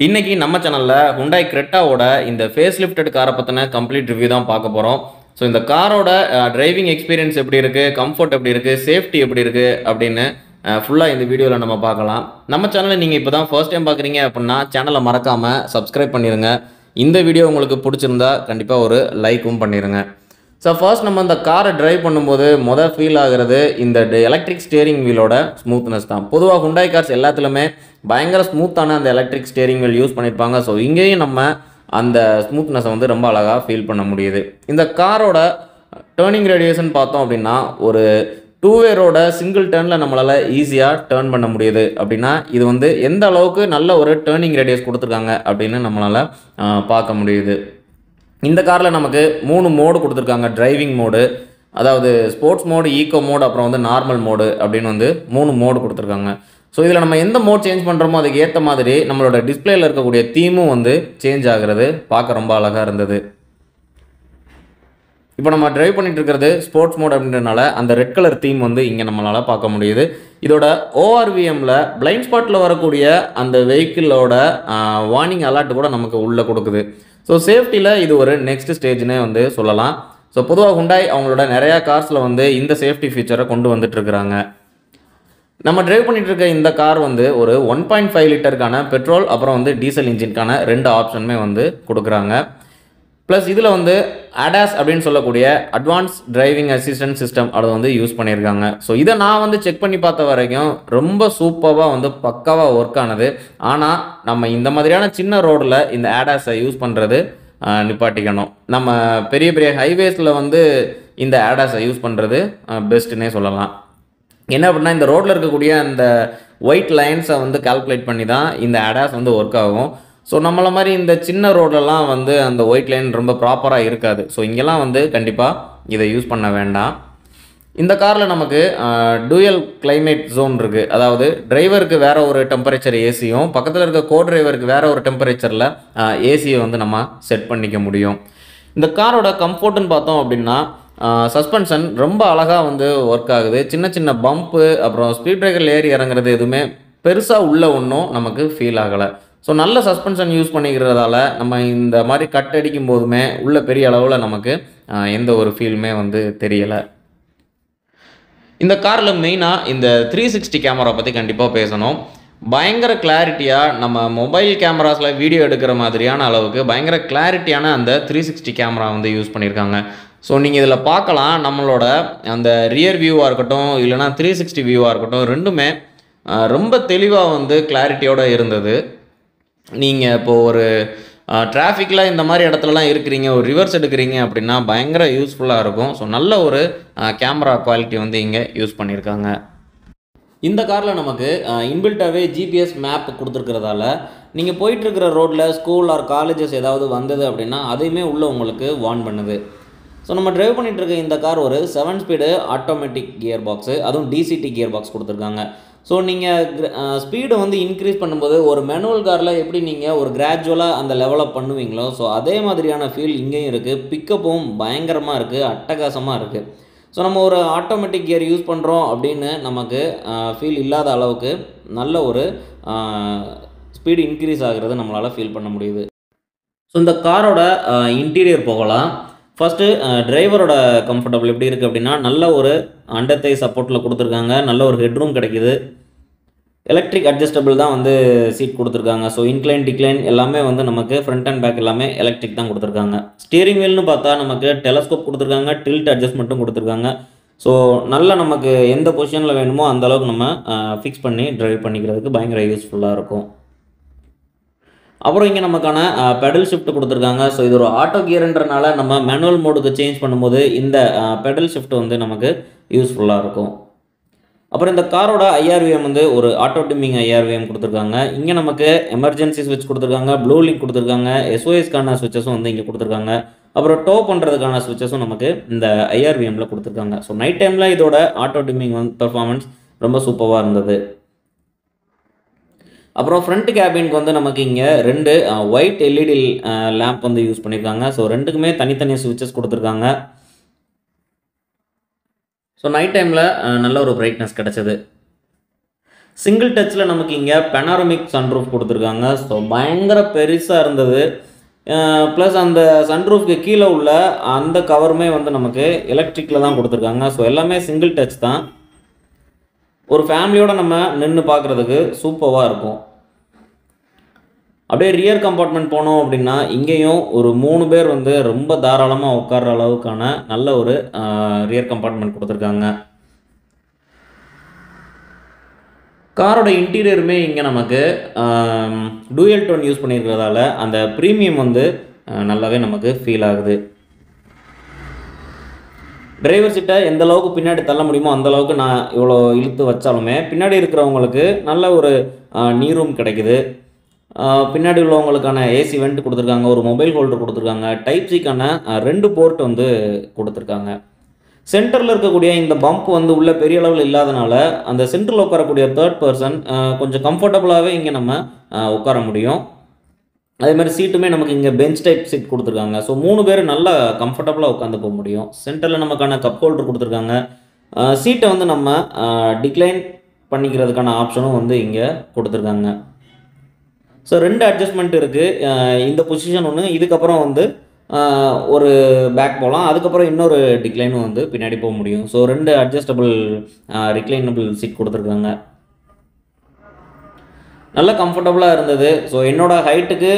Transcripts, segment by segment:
இன்னைக்கு நம்ம சேனல்ல Hyundai Cretaவோட இந்த ஃபேஸ் லிஃப்டட் காரை பத்தின கம்ப்ளீட் ரிவ்யூ தான் பார்க்க போறோம். ஸோ இந்த காரோட டிரைவிங் எக்ஸ்பீரியன்ஸ் எப்படி இருக்கு, கம்ஃபர்ட் எப்படி இருக்கு, சேஃப்டி எப்படி இருக்கு அப்படின்னு ஃபுல்லாக இந்த வீடியோவில் நம்ம பார்க்கலாம். நம்ம சேனலை நீங்கள் இப்போ தான் ஃபர்ஸ்ட் டைம் பார்க்குறீங்க அப்படின்னா சேனலை மறக்காமல் சப்ஸ்கிரைப் பண்ணிடுங்க. இந்த வீடியோ உங்களுக்கு பிடிச்சிருந்தா கண்டிப்பாக ஒரு லைக்கும் பண்ணிடுங்க. ஸோ ஃபர்ஸ்ட் நம்ம இந்த காரை டிரைவ் பண்ணும்போது ஃபீல் ஆகிறது இந்த எலக்ட்ரிக் ஸ்டியரிங் வீலோட ஸ்மூத்னஸ் தான். பொதுவாக Hyundai கார்ஸ் எல்லாத்துலேயுமே பயங்கர ஸ்மூத்தான அந்த எலக்ட்ரிக் ஸ்டியரிங் வீல் யூஸ் பண்ணியிருப்பாங்க. ஸோ இங்கேயும் நம்ம அந்த ஸ்மூத்னஸை வந்து ரொம்ப அழகாக ஃபீல் பண்ண முடியுது. இந்த காரோட டேர்னிங் ரேடியேஷன் பார்த்தோம் அப்படின்னா ஒரு டூ வேரோட சிங்கிள் டேர்னில் நம்மளால் ஈஸியாக டேர்ன் பண்ண முடியுது. அப்படின்னா இது வந்து எந்த அளவுக்கு நல்ல ஒரு டேர்னிங் ரேடியஸ் கொடுத்துருக்காங்க அப்படின்னு நம்மளால் பார்க்க முடியுது. இந்த காரில் நமக்கு 3 மோடு கொடுத்துருக்காங்க. டிரைவிங் மோடு, அதாவது ஸ்போர்ட்ஸ் மோடு, ஈக்கோ மோடு, அப்புறம் வந்து நார்மல் மோடு அப்படின்னு வந்து 3 மோடு கொடுத்துருக்காங்க. ஸோ இதில் நம்ம எந்த மோட் சேஞ்ச் பண்ணுறோமோ அதுக்கு ஏற்ற மாதிரி நம்மளோட டிஸ்பிளேயில் இருக்கக்கூடிய தீமும் வந்து சேஞ்ச் ஆகிறது பார்க்க ரொம்ப அழகாக இருந்தது. இப்போ நம்ம டிரைவ் பண்ணிட்டு இருக்கிறது ஸ்போர்ட்ஸ் மோட் அப்படின்றதுனால அந்த ரெட் கலர் தீம் வந்து இங்கே நம்மளால் பார்க்க முடியுது. இதோட ORVMல பிளைண்ட் ஸ்பாட்டில் வரக்கூடிய அந்த வெஹிக்கிளோட வார்னிங் அலர்ட் கூட நமக்கு உள்ளே கொடுக்குது. ஸோ சேஃப்டியில் இது ஒரு நெக்ஸ்ட் ஸ்டேஜ்னே வந்து சொல்லலாம். ஸோ பொதுவாக Hyundai அவங்களோட நிறையா கார்ஸில் வந்து இந்த சேஃப்டி ஃபீச்சரை கொண்டு வந்துட்டுருக்குறாங்க. நம்ம டிரைவ் பண்ணிட்டு இருக்க இந்த கார் வந்து ஒரு 1.5 லிட்டருக்கான பெட்ரோல் அப்புறம் வந்து டீசல் இன்ஜின்கான 2 ஆப்ஷனுமே வந்து கொடுக்குறாங்க. ப்ளஸ் இதில் வந்து ADAS அப்படின்னு சொல்லக்கூடிய அட்வான்ஸ் டிரைவிங் அசிஸ்டன்ட் சிஸ்டம் அதை வந்து யூஸ் பண்ணியிருக்காங்க. ஸோ இதை நான் வந்து செக் பண்ணி பார்த்த வரைக்கும் ரொம்ப சூப்பராக வந்து பக்காவாக ஒர்க் ஆனது. ஆனால் நம்ம இந்த மாதிரியான சின்ன ரோடில் இந்த ADASஐ யூஸ் பண்ணுறது நிப்பாட்டிக்கணும். நம்ம பெரிய பெரிய ஹைவேஸில் வந்து இந்த ADASஐ யூஸ் பண்ணுறது பெஸ்ட்டுன்னே சொல்லலாம். என்ன அப்படின்னா இந்த ரோட்டில் இருக்கக்கூடிய அந்த ஒயிட் லைன்ஸை வந்து கால்குலேட் பண்ணி தான் இந்த ADAS வந்து ஒர்க் ஆகும். ஸோ நம்மளை மாதிரி இந்த சின்ன ரோடெல்லாம் வந்து அந்த ஒயிட் லைன் ரொம்ப ப்ராப்பராக இருக்காது. ஸோ இங்கெல்லாம் வந்து கண்டிப்பாக இதை யூஸ் பண்ண வேண்டாம். இந்த காரில் நமக்கு டூயல் கிளைமேட் ஜோன் இருக்குது. அதாவது டிரைவருக்கு வேறு ஒரு டெம்பரேச்சர் ஏசியும், பக்கத்தில் இருக்க கோ டிரைவருக்கு வேறு ஒரு டெம்பரேச்சரில் ஏசியை வந்து நம்ம செட் பண்ணிக்க முடியும். இந்த காரோட கம்ஃபர்ட்னு பார்த்தோம் அப்படின்னா சஸ்பென்ஷன் ரொம்ப அழகாக வந்து ஒர்க் ஆகுது. சின்ன சின்ன பம்ப்பு அப்புறம் ஸ்பீட் பிரேக்கர் ஏறி இறங்குறது எதுவுமே பெருசாக உள்ள ஒன்றும் நமக்கு ஃபீல் ஆகலை. ஸோ நல்ல சஸ்பென்ஷன் யூஸ் பண்ணிக்கிறதால நம்ம இந்த மாதிரி கட் அடிக்கும் போதுமே உள்ள பெரிய அளவில் நமக்கு எந்த ஒரு ஃபீலுமே வந்து தெரியலை. இந்த காரில் மெயினாக இந்த 360 கேமரா பற்றி கண்டிப்பாக பேசணும். பயங்கர கிளாரிட்டியாக நம்ம மொபைல் கேமராஸில் வீடியோ எடுக்கிற மாதிரியான அளவுக்கு பயங்கர கிளாரிட்டியான அந்த 360 கேமரா வந்து யூஸ் பண்ணியிருக்காங்க. ஸோ நீங்கள் இதில் பார்க்கலாம், நம்மளோட அந்த ரியர் வியூவாக இருக்கட்டும் இல்லைனா 360 வியூவாக இருக்கட்டும் ரெண்டுமே ரொம்ப தெளிவாக வந்து கிளாரிட்டியோடு இருந்தது. நீங்கள் இப்போது ஒரு டிராஃபிக்கில் இந்த மாதிரி இடத்துலலாம் இருக்கிறீங்க, ஒரு ரிவர்ஸ் எடுக்கிறீங்க அப்படின்னா பயங்கர யூஸ்ஃபுல்லாக இருக்கும். ஸோ நல்ல ஒரு கேமரா குவாலிட்டி வந்து இங்கே யூஸ் பண்ணியிருக்காங்க. இந்த காரில் நமக்கு இன்பில்ட்டாகவே GPS மேப் கொடுத்துருக்கிறதால நீங்கள் போயிட்டுருக்கிற ரோட்டில் ஸ்கூல் ஆர் காலேஜஸ் ஏதாவது வந்தது அப்படின்னா அதையுமே உள்ளே உங்களுக்கு வார்ன் பண்ணுது. ஸோ நம்ம டிரைவ் பண்ணிகிட்டு இருக்க இந்த கார் ஒரு 7 ஸ்பீடு ஆட்டோமேட்டிக் கியர் பாக்ஸு, அதுவும் DCT கியர் பாக்ஸ் கொடுத்துருக்காங்க. ஸோ நீங்கள் ஸ்பீடை வந்து இன்க்ரீஸ் பண்ணும்போது ஒரு மேனுவல் காரில் எப்படி நீங்கள் ஒரு கிராஜுவலாக அந்த லெவலப் பண்ணுவீங்களோ ஸோ அதே மாதிரியான ஃபீல் இங்கேயும் இருக்குது. பிக்கப்பும் பயங்கரமாக இருக்குது, அட்டகாசமாக இருக்குது. ஸோ நம்ம ஒரு ஆட்டோமேட்டிக் கியர் யூஸ் பண்ணுறோம் அப்படின்னு நமக்கு ஃபீல் இல்லாத அளவுக்கு நல்ல ஒரு ஸ்பீடு இன்க்ரீஸ் ஆகிறது நம்மளால் ஃபீல் பண்ண முடியுது. ஸோ இந்த காரோட இன்டீரியர் போகலாம். ஃபஸ்ட்டு டிரைவரோட கம்ஃபர்டபுள் எப்படி இருக்குது அப்படின்னா நல்ல ஒரு அண்டர் தை சப்போர்ட்டில் கொடுத்துருக்காங்க. நல்ல ஒரு ஹெட்ரூம் கிடைக்கிது. எலக்ட்ரிக் அட்ஜஸ்டபிள் தான் வந்து சீட் கொடுத்துருக்காங்க. ஸோ இன்க்ளைன் டிக்ளைன் எல்லாமே வந்து நமக்கு ஃப்ரண்ட் அண்ட் பேக் எல்லாமே எலக்ட்ரிக் தான் கொடுத்துருக்காங்க. ஸ்டீரிங் வீல்னு பார்த்தா நமக்கு டெலஸ்கோப் கொடுத்துருக்காங்க, டில்ட் அட்ஜஸ்ட்மெண்ட்டும் கொடுத்துருக்காங்க. ஸோ நல்லா நமக்கு எந்த பொசிஷனில் வேணுமோ அந்த அளவுக்கு நம்ம ஃபிக்ஸ் பண்ணி டிரைவ் பண்ணிக்கிறதுக்கு பயங்கர யூஸ்ஃபுல்லாக இருக்கும். அப்புறம் இங்கே நமக்கான பெடல் ஷிஃப்ட் கொடுத்துருக்காங்க. ஸோ இது ஒரு ஆட்டோ கியர்ன்றனால நம்ம மேனுவல் மோடுக்கு சேஞ்ச் பண்ணும்போது இந்த பெடல் ஷிஃப்ட் வந்து நமக்கு யூஸ்ஃபுல்லாக இருக்கும். அப்புறம் இந்த காரோட IRVM வந்து ஒரு ஆட்டோ டிம்மிங் IRVM கொடுத்துருக்காங்க. இங்கே நமக்கு எமர்ஜென்சி ஸ்விட்ச் கொடுத்துருக்காங்க, ப்ளூ லிங்க் கொடுத்துருக்காங்க, SOSக்கான ஸ்விட்சஸும் வந்து இங்கே கொடுத்துருக்காங்க. அப்புறம் டோ பண்ணுறதுக்கான ஸ்விட்சஸும் நமக்கு இந்த IRVMல கொடுத்துருக்காங்க. ஸோ நைட் டைமில் இதோட ஆட்டோ டிம்மிங் வந்து பெர்ஃபார்மன்ஸ் ரொம்ப சூப்பராக இருந்தது. அப்புறம் ஃப்ரண்ட் கேபினுக்கு வந்து நமக்கு இங்கே 2 ஒயிட் LED லேம்ப் வந்து யூஸ் பண்ணியிருக்காங்க. ஸோ ரெண்டுக்குமே தனித்தனி ஸ்விட்சஸ் கொடுத்துருக்காங்க. ஸோ நைட் டைமில் நல்ல ஒரு பிரைட்னஸ் கிடச்சிது. சிங்கிள் டச்சில் நமக்கு இங்கே பெனாரமிக் சன்ரூஃப் கொடுத்துருக்காங்க. ஸோ பயங்கர பெருசாக இருந்தது. ப்ளஸ் அந்த சன்ரூஃப்க்கு கீழே உள்ள அந்த கவருமே வந்து நமக்கு எலக்ட்ரிக்கில் தான் கொடுத்துருக்காங்க. ஸோ எல்லாமே சிங்கிள் டச் தான். ஒரு ஃபேமிலியோடு நம்ம நின்று பார்க்குறதுக்கு சூப்பராக இருக்கும். அப்படியே ரியர் கம்பார்ட்மெண்ட் போனோம் அப்படின்னா இங்கேயும் ஒரு 3 பேர் வந்து ரொம்ப தாராளமாக உட்கார்ற அளவுக்கான நல்ல ஒரு ரியர் கம்பார்ட்மெண்ட் கொடுத்துருக்காங்க. காரோட இன்டீரியருமே இங்கே நமக்கு டூயல் டோன் யூஸ் பண்ணியிருக்கிறதால அந்த ப்ரீமியம் வந்து நல்லாவே நமக்கு ஃபீல் ஆகுது. டிரைவர் சீட்டை எந்த அளவுக்கு பின்னாடி தள்ள முடியுமோ அந்த அளவுக்கு நான் இவ்வளோ இழுத்து வச்சாலுமே பின்னாடி இருக்கிறவங்களுக்கு நல்ல ஒரு நீ ரூம் கிடைக்குது. பின்னாடி உள்ளவங்களுக்கான ஏசி வெண்ட் கொடுத்துருக்காங்க, ஒரு மொபைல் ஹோல்டர் கொடுத்துருக்காங்க, டைப் சிக்கான 2 போர்ட் வந்து கொடுத்துருக்காங்க. சென்டரில் இருக்கக்கூடிய இந்த பம்ப் வந்து உள்ள பெரிய அளவில் இல்லாதனால அந்த சென்டரில் உட்காரக்கூடிய தேர்ட் பர்சன் கொஞ்சம் கம்ஃபர்டபுளாகவே இங்கே நம்ம உட்கார முடியும். அதேமாதிரி சீட்டுமே நமக்கு இங்கே பெஞ்ச் டைப் சீட் கொடுத்துருக்காங்க. ஸோ 3 பேர் நல்லா கம்ஃபர்டபுளாக உட்காந்து போக முடியும். சென்டரில் நமக்கான கப் ஹோல்டர் கொடுத்துருக்காங்க. சீட்டை வந்து நம்ம டிக்ளைன் பண்ணிக்கிறதுக்கான ஆப்ஷனும் வந்து இங்கே கொடுத்துருக்காங்க. ஸோ 2 அட்ஜஸ்ட்மெண்ட் இருக்குது. இந்த பொசிஷன் ஒன்று, இதுக்கப்புறம் வந்து ஒரு பேக் போகலாம், அதுக்கப்புறம் இன்னொரு டிக்ளைனும் வந்து பின்னாடி போக முடியும். ஸோ 2 அட்ஜஸ்டபிள் ரிக்ளைனபிள் சீட் கொடுத்துருக்காங்க. நல்ல கம்ஃபர்டபுளாக இருந்தது. ஸோ என்னோடய ஹைட்டுக்கு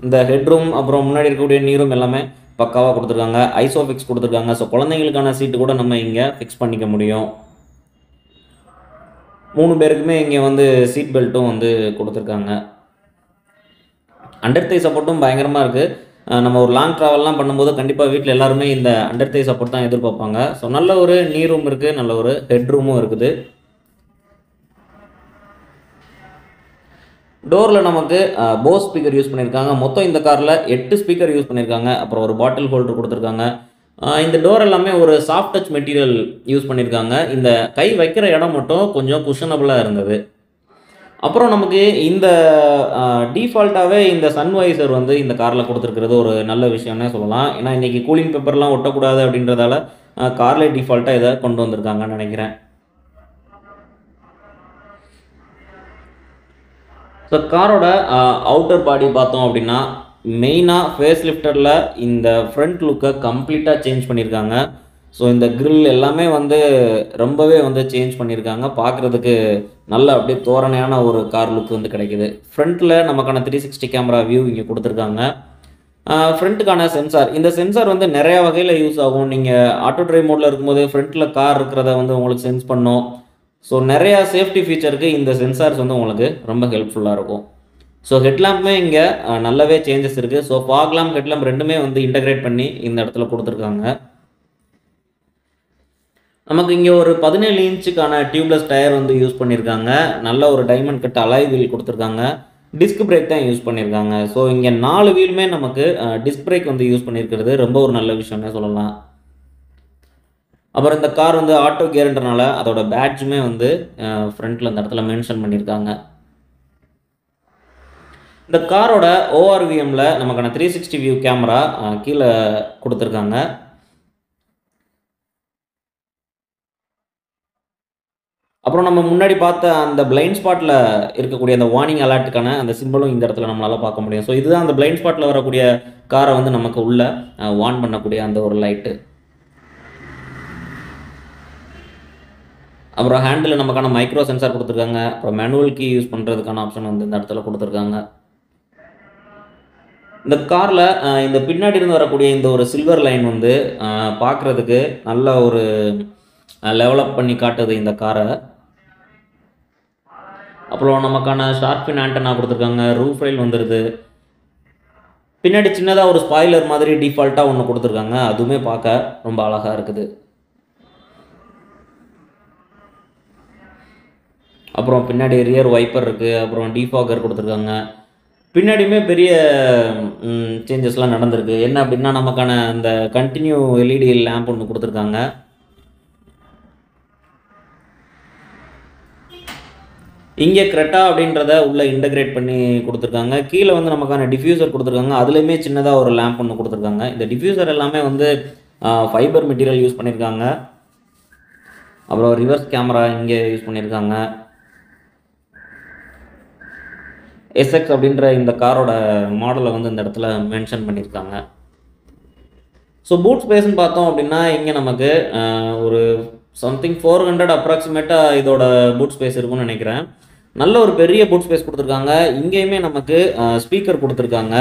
இந்த ஹெட்ரூம் அப்புறம் முன்னாடி இருக்கக்கூடிய நீரும் எல்லாமே பக்காவாக கொடுத்துருக்காங்க. ஐசோஃபிக்ஸ் கொடுத்துருக்காங்க. ஸோ குழந்தைங்களுக்கான சீட்டு கூட நம்ம இங்கே ஃபிக்ஸ் பண்ணிக்க முடியும். 3 பேருக்குமே இங்கே வந்து சீட் பெல்ட்டும் வந்து கொடுத்துருக்காங்க. அண்டர் தை சப்போர்ட்டும் பயங்கரமாக இருக்குது. நம்ம ஒரு லாங் ட்ராவல்லாம் பண்ணும்போது கண்டிப்பாக வீட்டில் எல்லாருமே இந்த அண்டர் தை சப்போர்ட் தான் எதிர்பார்ப்பாங்க. ஸோ நல்ல ஒரு நீ ரூம் இருக்குது, நல்ல ஒரு ஹெட்ரூமும் இருக்குது. டோரில் நமக்கு போஸ் ஸ்பீக்கர் யூஸ் பண்ணியிருக்காங்க. மொத்தம் இந்த காரில் 8 ஸ்பீக்கர் யூஸ் பண்ணியிருக்காங்க. அப்புறம் ஒரு பாட்டில் ஹோல்டர் கொடுத்துருக்காங்க. இந்த டோர் எல்லாமே ஒரு சாஃப்ட் டச் மெட்டீரியல் யூஸ் பண்ணியிருக்காங்க. இந்த கை வைக்கிற இடம் மட்டும் கொஞ்சம் குஷனபுளாக இருந்தது. அப்புறம் நமக்கு இந்த டிஃபால்ட்டாகவே இந்த சன்வைசர் வந்து இந்த காரில் கொடுத்துருக்கிறது ஒரு நல்ல விஷயம்னே சொல்லலாம். ஏன்னா இன்றைக்கி கூலிங் பேப்பர்லாம் ஒட்டக்கூடாது அப்படின்றதால காரில் டிஃபால்ட்டாக இதை கொண்டு வந்திருக்காங்கன்னு நினைக்கிறேன். ஸோ காரோட அவுட்டர் பாடி பார்த்தோம் அப்படின்னா மெயினாக ஃபேஸ் லிஃப்டரில் இந்த ஃப்ரண்ட் லுக்கை கம்ப்ளீட்டாக சேஞ்ச் பண்ணியிருக்காங்க. ஸோ இந்த கிரில் எல்லாமே வந்து ரொம்பவே வந்து சேஞ்ச் பண்ணியிருக்காங்க. பார்க்குறதுக்கு நல்ல அப்படியே தோரணையான ஒரு கார் லுக் வந்து கிடைக்குது. ஃப்ரண்ட்டில் நமக்கான 360 கேமரா வியூ இங்கே கொடுத்துருக்காங்க. ஃப்ரண்ட்டுக்கான சென்சார், இந்த சென்சார் வந்து நிறையா வகையில் யூஸ் ஆகும். நீங்கள் ஆட்டோ ட்ரைவ் மோடில் இருக்கும்போது ஃப்ரண்ட்டில் கார் இருக்கிறத வந்து உங்களுக்கு சென்ஸ் பண்ணும். ஸோ நிறையா சேஃப்டி ஃபீச்சருக்கு இந்த சென்சார்ஸ் வந்து உங்களுக்கு ரொம்ப ஹெல்ப்ஃபுல்லாக இருக்கும். ஸோ ஹெட்லாம்ப்மே இங்கே நல்லாவே சேஞ்சஸ் இருக்குது. ஸோ ஃபாக் லாம்ப் ஹெட்லாம்ப் ரெண்டுமே வந்து இன்டகிரேட் பண்ணி இந்த இடத்துல கொடுத்துருக்காங்க. நமக்கு இங்கே ஒரு 17 இன்ச்சுக்கான டியூப்லெஸ் டயர் வந்து யூஸ் பண்ணியிருக்காங்க. நல்ல ஒரு டைமண்ட் கட் அலாய் வீல் கொடுத்துருக்காங்க. டிஸ்க் பிரேக் தான் யூஸ் பண்ணியிருக்காங்க. ஸோ இங்கே 4 வீலுமே நமக்கு டிஸ்க் பிரேக் வந்து யூஸ் பண்ணியிருக்கிறது ரொம்ப ஒரு நல்ல விஷயம்னே சொல்லலாம். அப்புறம் இந்த கார் வந்து ஆட்டோ கியர்ன்றனால அதோட பேட்ஜுமே வந்து ஃப்ரண்ட்டில் இந்த இடத்துல மென்ஷன் பண்ணியிருக்காங்க. இந்த காரோட ஓஆர்விஎம்மில் நமக்கான 360 வியூ கேமரா கீழே கொடுத்துருக்காங்க. அப்புறம் நம்ம முன்னாடி பார்த்த அந்த பிளைண்ட் ஸ்பாட்டில் இருக்கக்கூடிய அந்த வார்னிங் அலர்ட்டுக்கான அந்த சிம்பிளும் இந்த இடத்துல நம்மளால் பார்க்க முடியும். ஸோ இதுதான் அந்த பிளைண்ட் ஸ்பாட்டில் வரக்கூடிய காரை வந்து நமக்கு உள்ள வார்ன் பண்ணக்கூடிய அந்த ஒரு லைட்டு. அப்புறம் ஹேண்டில் நமக்கான மைக்ரோ சென்சார் கொடுத்துருக்காங்க. அப்புறம் மேனுவல் கீ யூஸ் பண்ணுறதுக்கான ஆப்ஷன் வந்து இந்த இடத்துல கொடுத்துருக்காங்க. இந்த காரில் இந்த பின்னாடி இருந்து வரக்கூடிய இந்த ஒரு சில்வர் லைன் வந்து பார்க்குறதுக்கு நல்ல ஒரு லெவலப் பண்ணி காட்டுது இந்த காரை. அப்புறம் நமக்கான ஷார்பின் ஆண்டனா கொடுத்துருக்காங்க. ரூஃப் ரைல் வந்துடுது. பின்னாடி சின்னதாக ஒரு ஸ்பாய்லர் மாதிரி டிஃபால்ட்டாக ஒன்று கொடுத்துருக்காங்க. அதுவுமே பார்க்க ரொம்ப அழகாக இருக்குது. அப்புறம் பின்னாடி ரியர் வைப்பர் இருக்குது. அப்புறம் டிஃபாகர் கொடுத்துருக்காங்க. பின்னாடியுமே பெரிய சேஞ்சஸ்லாம் நடந்திருக்கு. என்ன அப்படின்னா நமக்கான அந்த கண்டினியூ எல்இடி லேம்ப் ஒன்று கொடுத்துருக்காங்க. இங்கே கிரெட்டா அப்படின்றத உள்ளே இன்டகிரேட் பண்ணி கொடுத்துருக்காங்க. கீழே வந்து நமக்கான டிஃப்யூசர் கொடுத்துருக்காங்க. அதுலேயுமே சின்னதாக ஒரு லேம்ப் ஒன்று கொடுத்துருக்காங்க. இந்த டிஃப்யூசர் எல்லாமே வந்து ஃபைபர் மெட்டீரியல் யூஸ் பண்ணியிருக்காங்க. அப்புறம் ரிவர்ஸ் கேமரா இங்கே யூஸ் பண்ணியிருக்காங்க. எஸ்எக்ஸ் அப்படின்ற இந்த காரோட மாடலை வந்து இந்த இடத்துல மென்ஷன் பண்ணியிருக்காங்க. ஸோ பூட் ஸ்பேஸ்ன்னு பார்த்தோம் அப்படின்னா இங்கே நமக்கு ஒரு சம்திங் 400 அப்ராக்சிமேட்டாக இதோட பூட் ஸ்பேஸ் இருக்கும்னு நினைக்கிறேன். நல்ல ஒரு பெரிய பூட் ஸ்பேஸ் கொடுத்துருக்காங்க. இங்கேயுமே நமக்கு ஸ்பீக்கர் கொடுத்துருக்காங்க.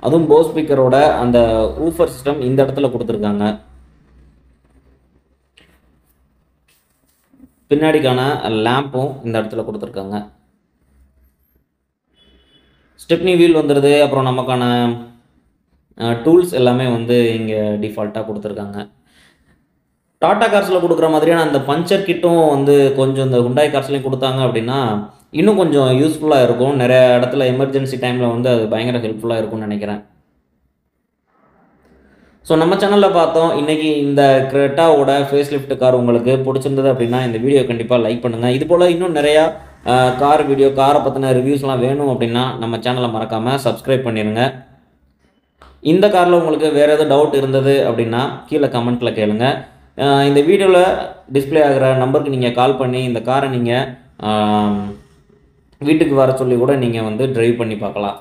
அதுவும் போஸ் ஸ்பீக்கரோட அந்த ஊஃபர் சிஸ்டம் இந்த இடத்துல கொடுத்துருக்காங்க. பின்னாடிக்கான லேம்பும் இந்த இடத்துல கொடுத்துருக்காங்க. ஸ்டெப்னி வீல் வந்துடுது. அப்புறம் நமக்கான டூல்ஸ் எல்லாமே வந்து இங்கே டிஃபால்ட்டாக கொடுத்துருக்காங்க. டாடா கார்ஸில் கொடுக்குற மாதிரியான அந்த பஞ்சர் கிட்டும் வந்து கொஞ்சம் இந்த ஹுண்டாய் கார்ஸ்லையும் கொடுத்தாங்க அப்படின்னா இன்னும் கொஞ்சம் யூஸ்ஃபுல்லாக இருக்கும். நிறைய இடத்துல எமர்ஜென்சி டைமில் வந்து அது பயங்கர ஹெல்ப்ஃபுல்லாக இருக்கும்னு நினைக்கிறேன். ஸோ நம்ம சேனலில் பார்த்தோம் இன்றைக்கி இந்த கிரெட்டாவோட ஃபேஸ் லிஃப்ட் கார் உங்களுக்கு பிடிச்சிருந்தது அப்படின்னா இந்த வீடியோ கண்டிப்பாக லைக் பண்ணுங்கள். இது போல் இன்னும் நிறையா கார் வீடியோ, காரை பற்றின ரிவ்யூஸ்லாம் வேணும் அப்படின்னா நம்ம சேனலை மறக்காமல் சப்ஸ்கிரைப் பண்ணிடுங்க. இந்த காரில் உங்களுக்கு வேறு எதுவும் டவுட் இருந்தது அப்படின்னா கீழே கமெண்ட்டில் கேளுங்க. இந்த வீடியோவில் டிஸ்பிளே ஆகிற நம்பருக்கு நீங்கள் கால் பண்ணி இந்த காரை நீங்கள் வீட்டுக்கு வர சொல்லி கூட நீங்கள் வந்து ட்ரைவ் பண்ணி பார்க்கலாம்.